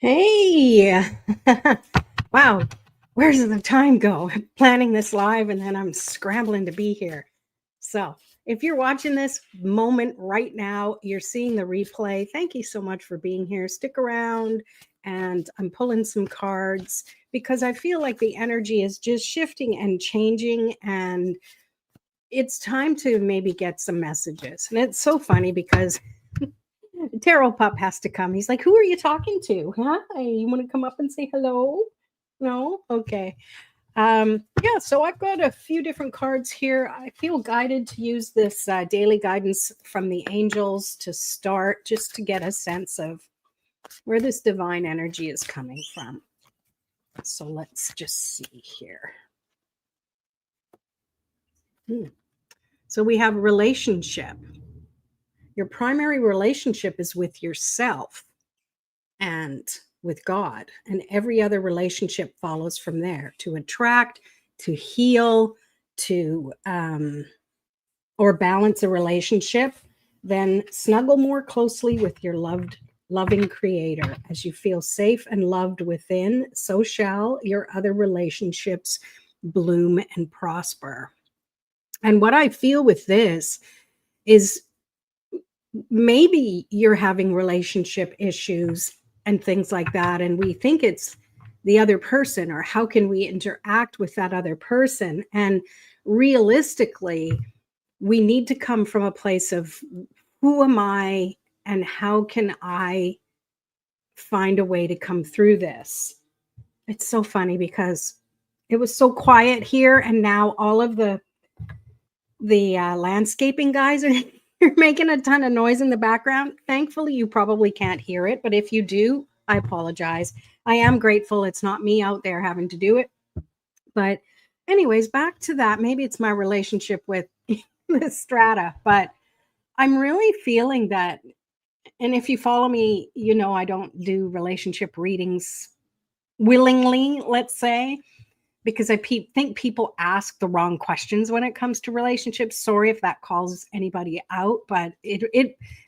Hey, wow, where does the time go? I'm planning this live and then I'm scrambling to be here. So, if you're watching this moment right now, you're seeing the replay. Thank you so much for being here. Stick around, and I'm pulling some cards because I feel like the energy is just shifting and changing, and it's time to maybe get some messages. And it's so funny because Terrell Pup has to come. He's like, "Who are you talking to? Hi, you want to come up and say hello?" No? Okay. Yeah, so I've got a few different cards here. I feel guided to use this daily guidance from the angels to start, just to get a sense of where this divine energy is coming from. So let's just see here. So we have relationship. Your primary relationship is with yourself and with God, and every other relationship follows from there to attract, to heal, to or balance a relationship. Then snuggle more closely with your loving creator. As you feel safe and loved within, so shall your other relationships bloom and prosper. And what I feel with this is maybe you're having relationship issues and things like that, and we think it's the other person, or how can we interact with that other person. And realistically, we need to come from a place of, who am I and how can I find a way to come through this. It's so funny because it was so quiet here, and now all of the landscaping guys are you're making a ton of noise in the background. Thankfully, you probably can't hear it, but if you do, I apologize. I am grateful it's not me out there having to do it. But anyways, back to that. Maybe it's my relationship with the strata, but I'm really feeling that. And if you follow me, you know I don't do relationship readings willingly, let's say, because I think people ask the wrong questions when it comes to relationships. Sorry if that calls anybody out, but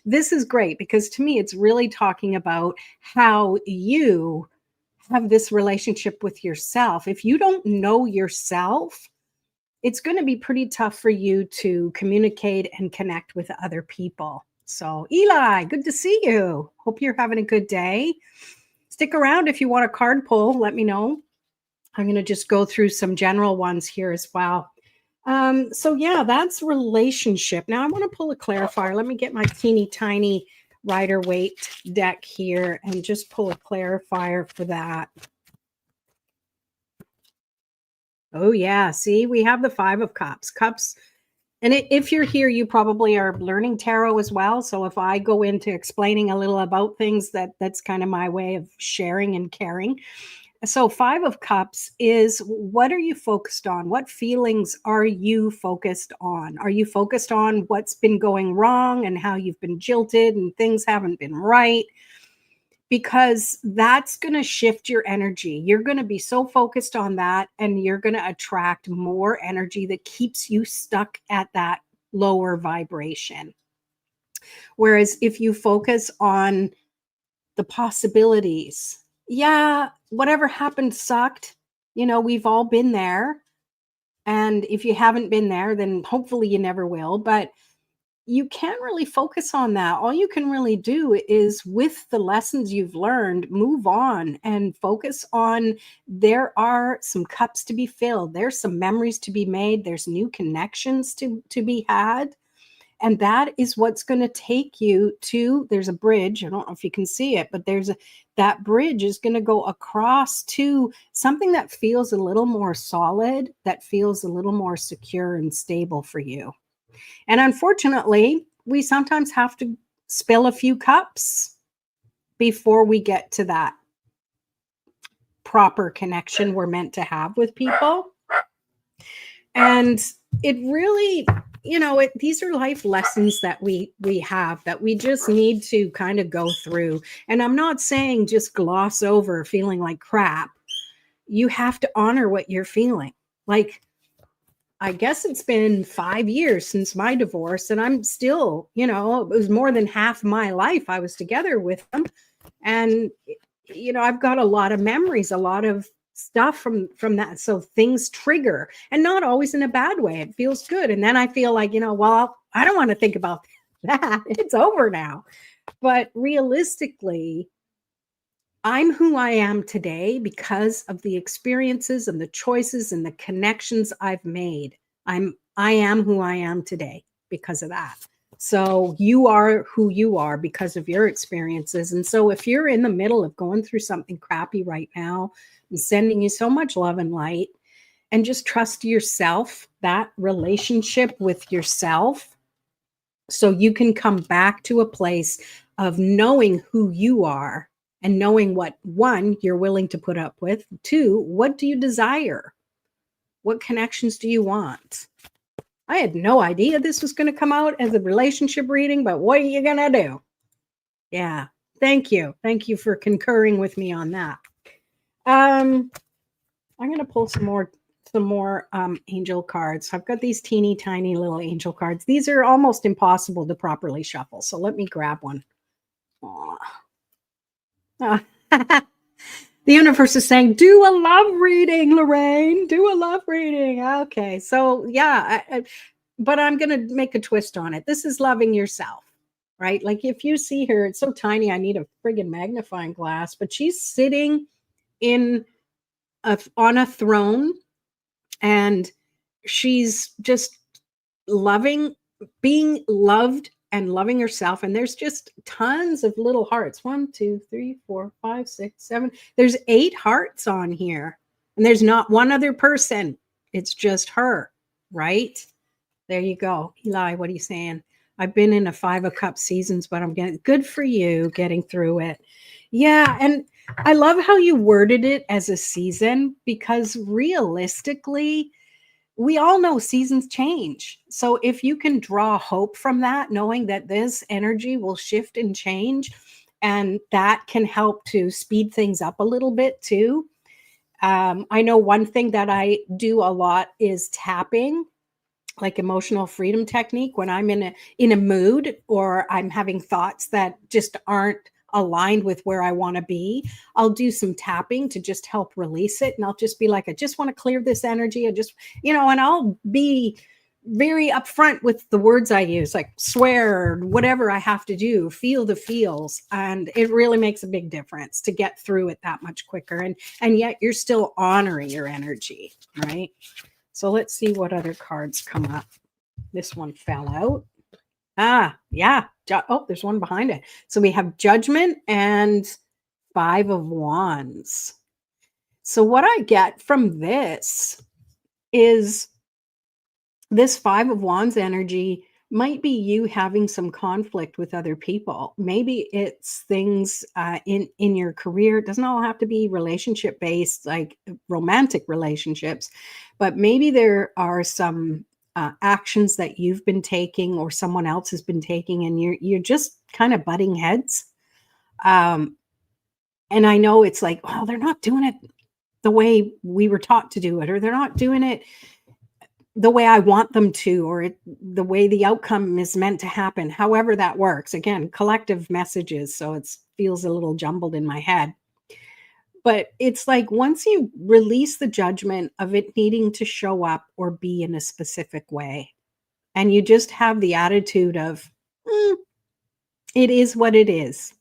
this is great because to me it's really talking about how you have this relationship with yourself. If you don't know yourself, it's going to be pretty tough for you to communicate and connect with other people. So, Eli, good to see you. Hope you're having a good day. Stick around if you want a card pull, let me know. I'm going to just go through some general ones here as well. So yeah, that's relationship. Now I want to pull a clarifier. Let me get my teeny tiny Rider-Waite deck here and just pull a clarifier for that. Oh yeah, see, we have the Five of Cups. And if you're here, you probably are learning tarot as well. So if I go into explaining a little about things, that's kind of my way of sharing and caring. So Five of Cups is, what are you focused on? What feelings are you focused on? Are you focused on what's been going wrong and how you've been jilted and things haven't been right? Because that's going to shift your energy. You're going to be so focused on that, and you're going to attract more energy that keeps you stuck at that lower vibration. Whereas if you focus on the possibilities, yeah, whatever happened sucked. You know, we've all been there. And if you haven't been there, then hopefully you never will. But you can't really focus on that. All you can really do is, with the lessons you've learned, move on and focus on, there are some cups to be filled. There's some memories to be made. There's new connections to be had. And that is what's going to take you to, there's a bridge. I don't know if you can see it, but that bridge is going to go across to something that feels a little more solid, that feels a little more secure and stable for you. And unfortunately, we sometimes have to spill a few cups before we get to that proper connection we're meant to have with people. And it really, you know, these are life lessons that we have, that we just need to kind of go through. And I'm not saying just gloss over feeling like crap. You have to honor what you're feeling. Like, I guess it's been 5 years since my divorce, and I'm still, you know, it was more than half my life I was together with them. And I've got a lot of memories, a lot of stuff from that. So things trigger, and not always in a bad way. It feels good. And then I feel like, well, I don't want to think about that. It's over now. But realistically, I'm who I am today because of the experiences and the choices and the connections I've made. I am who I am today because of that. So you are who you are because of your experiences. And so if you're in the middle of going through something crappy right now, I'm sending you so much love and light, and just trust yourself, that relationship with yourself, so you can come back to a place of knowing who you are and knowing what, one, you're willing to put up with, two, what do you desire? What connections do you want? I had no idea this was going to come out as a relationship reading, but what are you going to do? Yeah. Thank you. Thank you for concurring with me on that. I'm going to pull some more angel cards. I've got these teeny tiny little angel cards. These are almost impossible to properly shuffle. So let me grab one. The universe is saying, do a love reading, Lorraine. Do a love reading. Okay. So yeah, but I'm going to make a twist on it. This is loving yourself, right? Like if you see her, it's so tiny, I need a friggin' magnifying glass, but she's sitting on a throne, and she's just being loved and loving herself. And there's just tons of little hearts. 1, 2, 3, 4, 5, 6, 7. There's 8 hearts on here. And there's not one other person. It's just her, right? There you go. Eli, what are you saying? I've been in a 5 of Cups seasons, but I'm getting good for you getting through it. Yeah. And I love how you worded it as a season, because realistically, we all know seasons change. So if you can draw hope from that, knowing that this energy will shift and change, and that can help to speed things up a little bit too. I know one thing that I do a lot is tapping, like emotional freedom technique, when I'm in a mood, or I'm having thoughts that just aren't aligned with where I want to be. I'll do some tapping to just help release it. And I'll just be like, I just want to clear this energy. And I'll be very upfront with the words I use, like swear, or whatever I have to do, feel the feels. And it really makes a big difference to get through it that much quicker. And yet you're still honoring your energy, right? So let's see what other cards come up. This one fell out. Yeah. Oh, there's one behind it. So we have Judgment and 5 of Wands. So what I get from this is this 5 of Wands energy might be you having some conflict with other people. Maybe it's things in your career. It doesn't all have to be relationship based, like romantic relationships, but maybe there are some actions that you've been taking or someone else has been taking, and you're just kind of butting heads. And I know it's like, oh, they're not doing it the way we were taught to do it, or they're not doing it the way I want them to, or the way the outcome is meant to happen. However that works. Again, collective messages, so it feels a little jumbled in my head. But it's like once you release the judgment of it needing to show up or be in a specific way, and you just have the attitude of, it is what it is.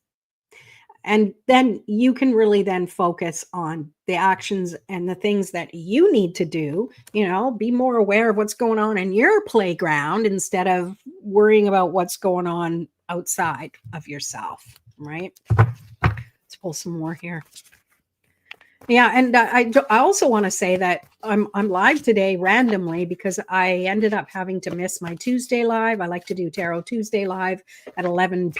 And then you can really then focus on the actions and the things that you need to do, be more aware of what's going on in your playground instead of worrying about what's going on outside of yourself, right? Let's pull some more here. Yeah, and I also want to say that I'm live today randomly because I ended up having to miss my Tuesday live. I like to do Tarot Tuesday live at 11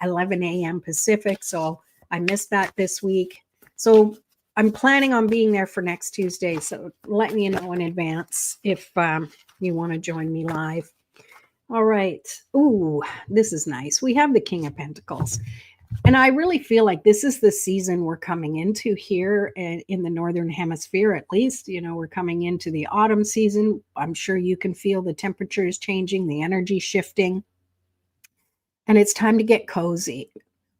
a.m. Pacific, so I missed that this week. So I'm planning on being there for next Tuesday, so let me know in advance if you want to join me live. All right. Ooh, this is nice. We have the King of Pentacles. And I really feel like this is the season we're coming into here in the Northern Hemisphere, at least. We're coming into the autumn season. I'm sure you can feel the temperature is changing, the energy shifting. And it's time to get cozy.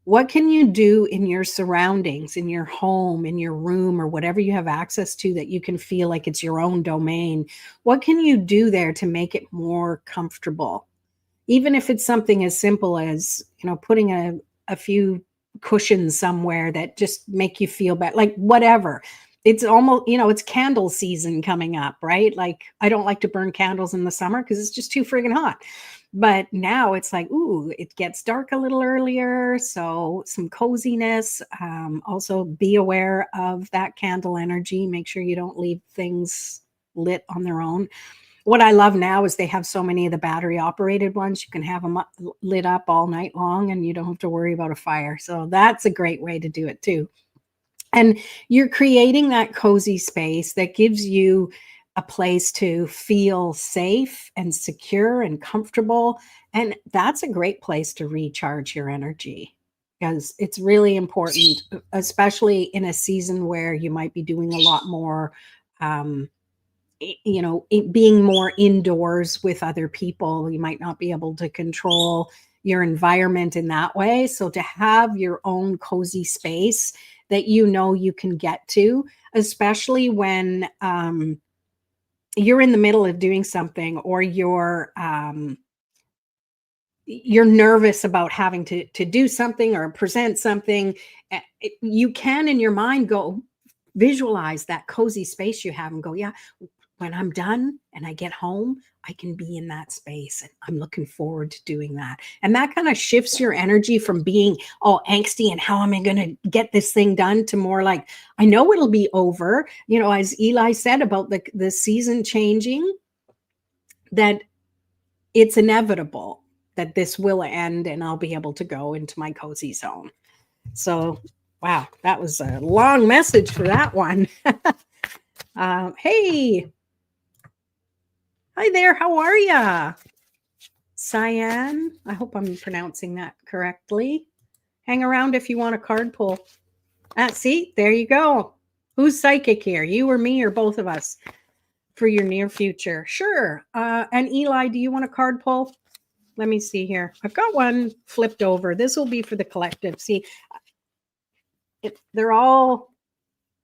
What can you do in your surroundings, in your home, in your room, or whatever you have access to that you can feel like it's your own domain? What can you do there to make it more comfortable? Even if it's something as simple as, putting a few cushions somewhere that just make you feel better, like whatever. It's almost, it's candle season coming up, right? Like, I don't like to burn candles in the summer because it's just too friggin' hot. But now it's like, ooh, it gets dark a little earlier. So some coziness. Also, be aware of that candle energy. Make sure you don't leave things lit on their own. What I love now is they have so many of the battery operated ones. You can have them lit up all night long and you don't have to worry about a fire. So that's a great way to do it too. And you're creating that cozy space that gives you a place to feel safe and secure and comfortable. And that's a great place to recharge your energy, because it's really important, especially in a season where you might be doing a lot more, being more indoors with other people. You might not be able to control your environment in that way. So to have your own cozy space that you can get to, especially when you're in the middle of doing something, or you're nervous about having to do something or present something, you can in your mind go visualize that cozy space you have and go, yeah, when I'm done and I get home, I can be in that space. And I'm looking forward to doing that. And that kind of shifts your energy from being all angsty and how am I going to get this thing done, to more like, I know it'll be over. As Eli said about the season changing, that it's inevitable that this will end and I'll be able to go into my cozy zone. So, wow, that was a long message for that one. Hey, hi there. How are ya? Cyan. I hope I'm pronouncing that correctly. Hang around if you want a card pull. See, there you go. Who's psychic here? You or me or both of us for your near future? Sure. And Eli, do you want a card pull? Let me see here. I've got one flipped over. This will be for the collective. See, they're all,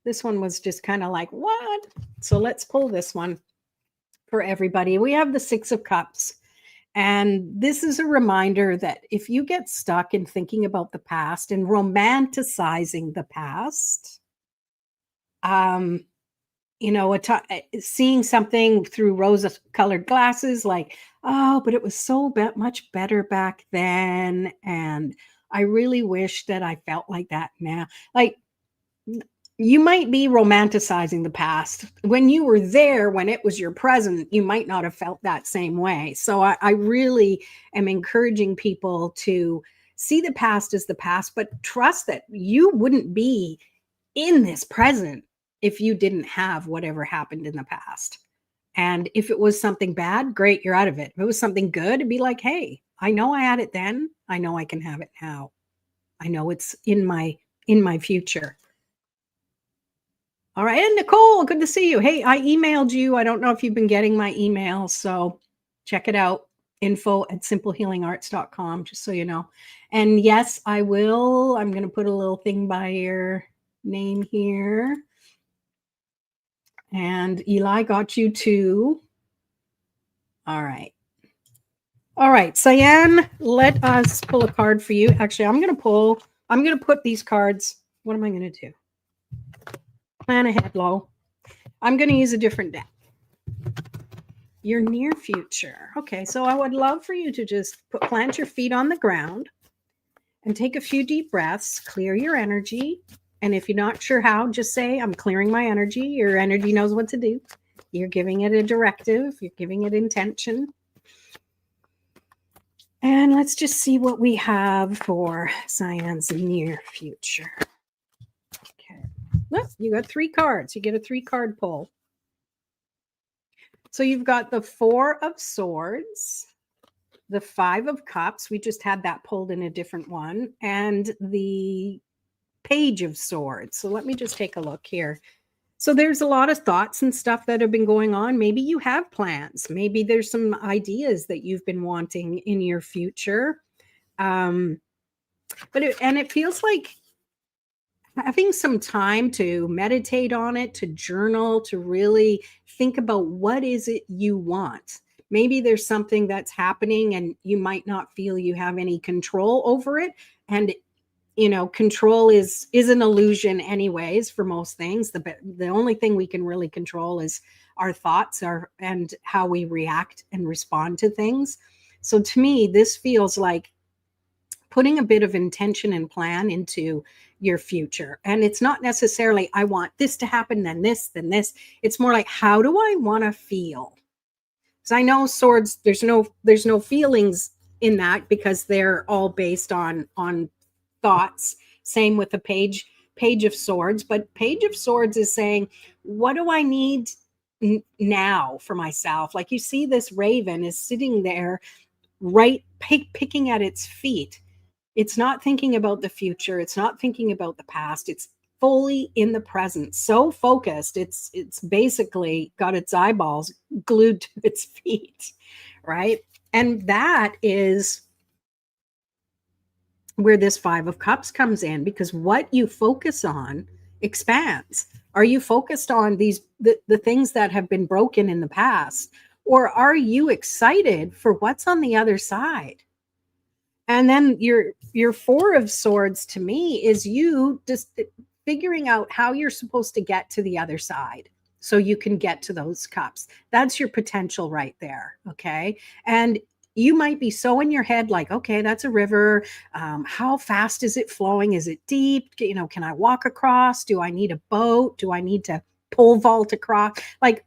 this one was just kind of like, what? So let's pull this one for everybody. We have the Six of Cups. And this is a reminder that if you get stuck in thinking about the past and romanticizing the past, seeing something through rose-colored glasses, like, oh, but it was so much better back then, and I really wish that I felt like that now. Like, you might be romanticizing the past. When you were there, when it was your present, you might not have felt that same way. So I really am encouraging people to see the past as the past, but trust that you wouldn't be in this present if you didn't have whatever happened in the past. And if it was something bad, great, you're out of it. If it was something good, it'd be like, hey, I know I had it then. I know I can have it now. I know it's in my future. All right. And Nicole, good to see you. Hey, I emailed you. I don't know if you've been getting my email, so check it out. info@simplehealingarts.com, just so you know. And yes, I will. I'm going to put a little thing by your name here. And Eli got you too. All right. All right, Cyan, let us pull a card for you. Actually, I'm going to put these cards. What am I going to do? Plan ahead, Lo. I'm going to use a different deck. Your near future. Okay, so I would love for you to just plant your feet on the ground and take a few deep breaths, clear your energy. And if you're not sure how, just say, I'm clearing my energy. Your energy knows what to do. You're giving it a directive. You're giving it intention. And let's just see what we have for Cyan's near future. Okay. Look, you got 3 cards. You get a 3-card pull. So you've got the 4 of Swords, the 5 of Cups. We just had that pulled in a different one. And the Page of Swords. So let me just take a look here. So there's a lot of thoughts and stuff that have been going on. Maybe you have plans. Maybe there's some ideas that you've been wanting in your future. And it feels like having some time to meditate on it, to journal, to really think about what is it you want. Maybe there's something that's happening and you might not feel you have any control over it. And control is an illusion anyways for most things. The only thing we can really control is our thoughts, and how we react and respond to things. So to me, this feels like putting a bit of intention and plan into your future. And it's not necessarily, I want this to happen, then this, then this. It's more like, how do I want to feel? Because I know swords, there's no feelings in that, because they're all based on thoughts. Same with the page of swords. But page of swords is saying, what do I need now for myself? Like, you see this raven is sitting there, right, picking at its feet. It's not thinking about the future. It's not thinking about the past. It's fully in the present, so focused. It's basically got its eyeballs glued to its feet, right? And that is where this Five of Cups comes in, because what you focus on expands. Are you focused on the things that have been broken in the past, or are you excited for what's on the other side? And then your Four of Swords to me is you just figuring out how you're supposed to get to the other side so you can get to those cups. That's your potential right there. Okay. And you might be so in your head, like, okay, that's a river. How fast is it flowing? Is it deep? Can I walk across? Do I need a boat? Do I need to pole vault across? Like,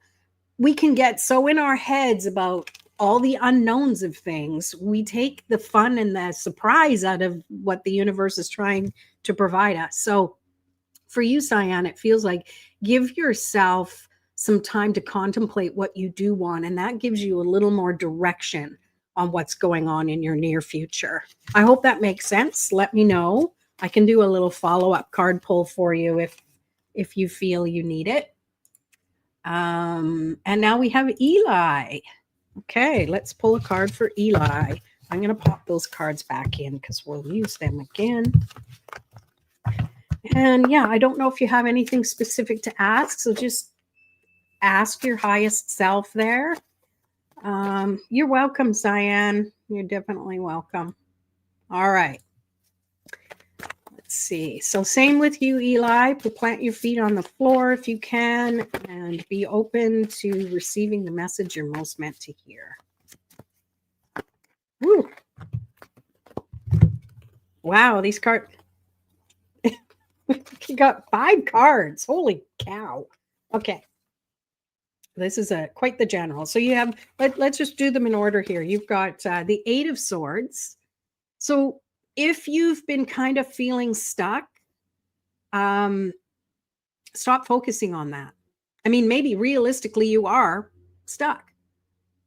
we can get so in our heads about all the unknowns of things. We take the fun and the surprise out of what the universe is trying to provide us. So for you, Cyan, it feels like give yourself some time to contemplate what you do want, and that gives you a little more direction on what's going on in your near future. I hope that makes sense. Let me know. I can do a little follow-up card pull for you if you feel you need it. And now we have Eli. Okay, let's pull a card for Eli. I'm going to pop those cards back in because we'll use them again. And yeah, I don't know if you have anything specific to ask, so just ask your highest self there. You're welcome, Cyan. You're definitely welcome. All right. Let's see. So same with you, Eli. Plant your feet on the floor if you can, and be open to receiving the message you're most meant to hear. Woo. Wow, these cards. You got 5 cards. Holy cow. Okay. This is quite the general. So you have, let's just do them in order here. You've got the 8 of Swords. So if you've been kind of feeling stuck, stop focusing on that. I mean, maybe realistically you are stuck,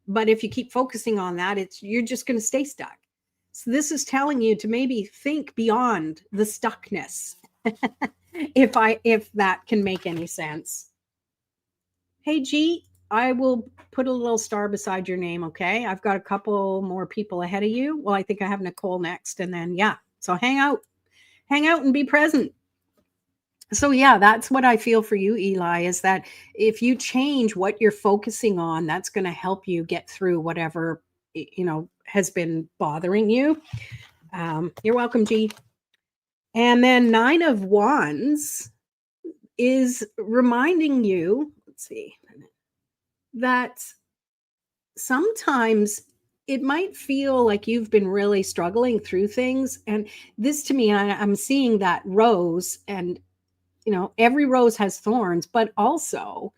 but if you keep focusing on that, you're just going to stay stuck. So this is telling you to maybe think beyond the stuckness. if that can make any sense. Hey, G, I will put a little star beside your name, okay? I've got a couple more people ahead of you. Well, I think I have Nicole next, and then, yeah. So hang out and be present. So, yeah, that's what I feel for you, Eli, is that if you change what you're focusing on, that's going to help you get through whatever, has been bothering you. You're welcome, G. And then 9 of Wands is reminding you, let's see, that sometimes it might feel like you've been really struggling through things. And this to me, I'm seeing that rose, and, every rose has thorns, but also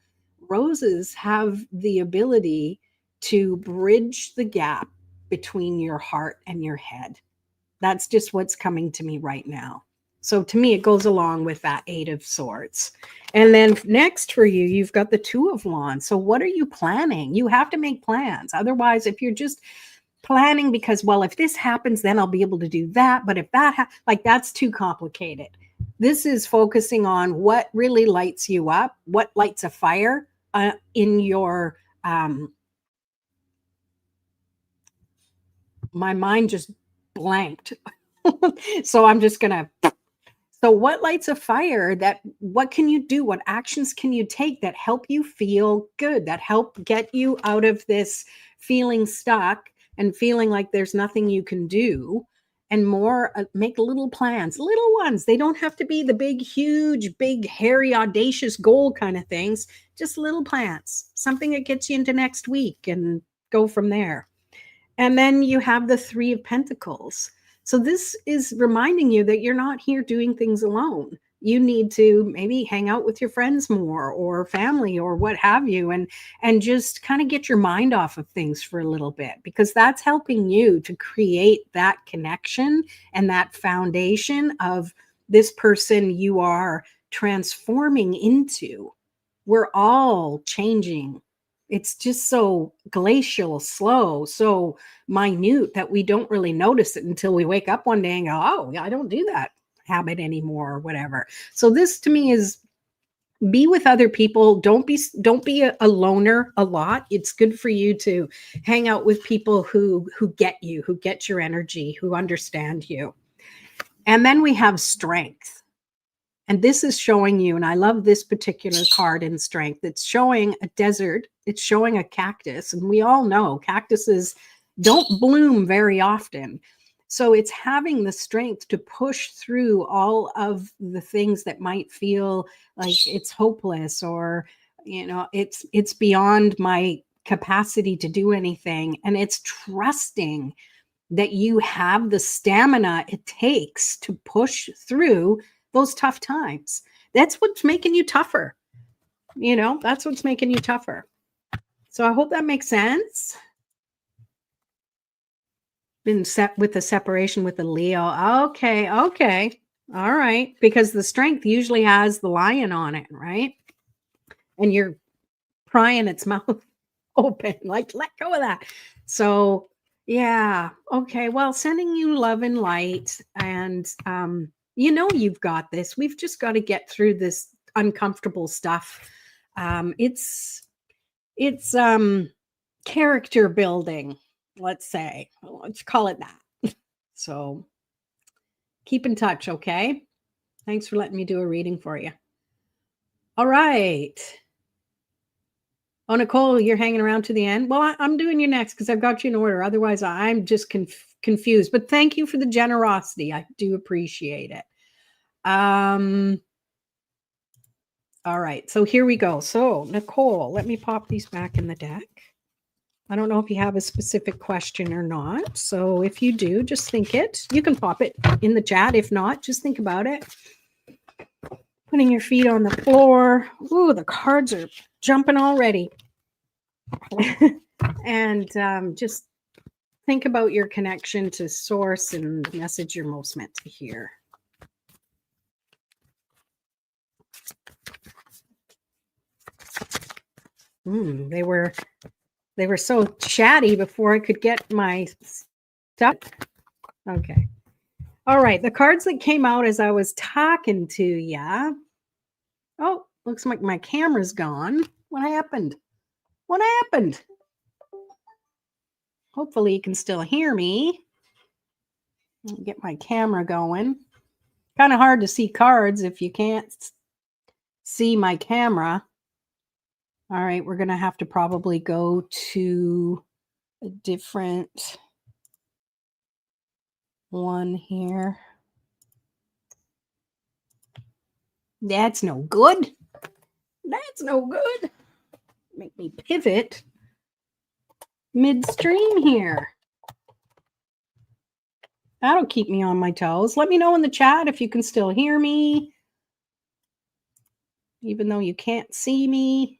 roses have the ability to bridge the gap between your heart and your head. That's just what's coming to me right now. So to me, it goes along with that 8 of Swords. And then next for you, you've got the 2 of Wands. So what are you planning? You have to make plans. Otherwise, if you're just planning because, well, if this happens, then I'll be able to do that. But if that, that's too complicated. This is focusing on what really lights you up, what lights a fire in your, my mind just blanked. So I'm just gonna so what lights a fire that what can you do? What actions can you take that help you feel good, that help get you out of this feeling stuck and feeling like there's nothing you can do? And more, make little plans, little ones. They don't have to be the big, huge, big, hairy, audacious goal kind of things. Just little plans, something that gets you into next week and go from there. And then you have the Three of Pentacles. So this is reminding you that you're not here doing things alone. You need to maybe hang out with your friends more or family or what have you, and just kind of get your mind off of things for a little bit, because that's helping you to create that connection and that foundation of this person you are transforming into. We're all changing. It's just so glacial, slow, so minute that we don't really notice it until we wake up one day and go, oh, yeah, I don't do that habit anymore or whatever. So this to me is be with other people. Don't be a loner a lot. It's good for you to hang out with people who get you, who get your energy, who understand you. And then we have strength. And this is showing you, and I love this particular card in strength. It's showing a desert. It's showing a cactus. And we all know cactuses don't bloom very often. So it's having the strength to push through all of the things that might feel like it's hopeless, or, it's beyond my capacity to do anything. And it's trusting that you have the stamina it takes to push through those tough times. That's what's making you tougher. That's what's making you tougher. So I hope that makes sense. Been set with the separation with the Leo. Okay. Okay. All right. Because the strength usually has the lion on it, right? And you're prying its mouth open, like, let go of that. So, yeah. Okay. Well, sending you love and light. And, you've got this. We've just got to get through this uncomfortable stuff. It's character building, let's say. Let's call it that. So keep in touch, okay? Thanks for letting me do a reading for you. All right. Oh, Nicole, you're hanging around to the end? Well, I'm doing you next because I've got you in order. Otherwise, I'm just confused. But thank you for the generosity. I do appreciate it. All right. So here we go. So, Nicole, let me pop these back in the deck. I don't know if you have a specific question or not. So if you do, just think it. You can pop it in the chat. If not, just think about it. Putting your feet on the floor. Ooh, the cards are jumping already. And just think about your connection to source and the message you're most meant to hear. They were so chatty before I could get my stuff. Okay. All right. The cards that came out as I was talking to ya. Oh, looks like my camera's gone. What happened? What happened? Hopefully you can still hear me. Let me get my camera going. Kind of hard to see cards if you can't see my camera. All right, we're going to have to probably go to a different one here. That's no good. That's no good. Make me pivot midstream here. That'll keep me on my toes. Let me know in the chat if you can still hear me, even though you can't see me.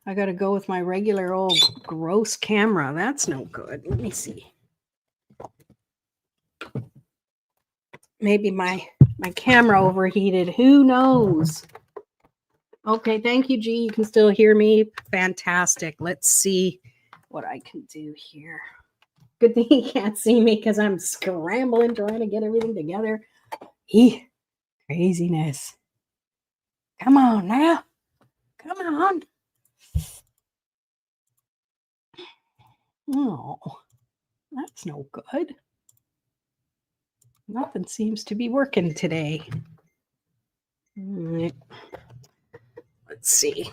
I got to go with my regular old gross camera. That's no good. Let me see. Maybe my camera overheated. Who knows? Okay, thank you, G. You can still hear me. Fantastic. Let's see what I can do here. Good thing you can't see me because I'm scrambling trying to get everything together. Craziness. Come on now. Come on. Oh, that's no good. Nothing seems to be working today. All right. Let's see.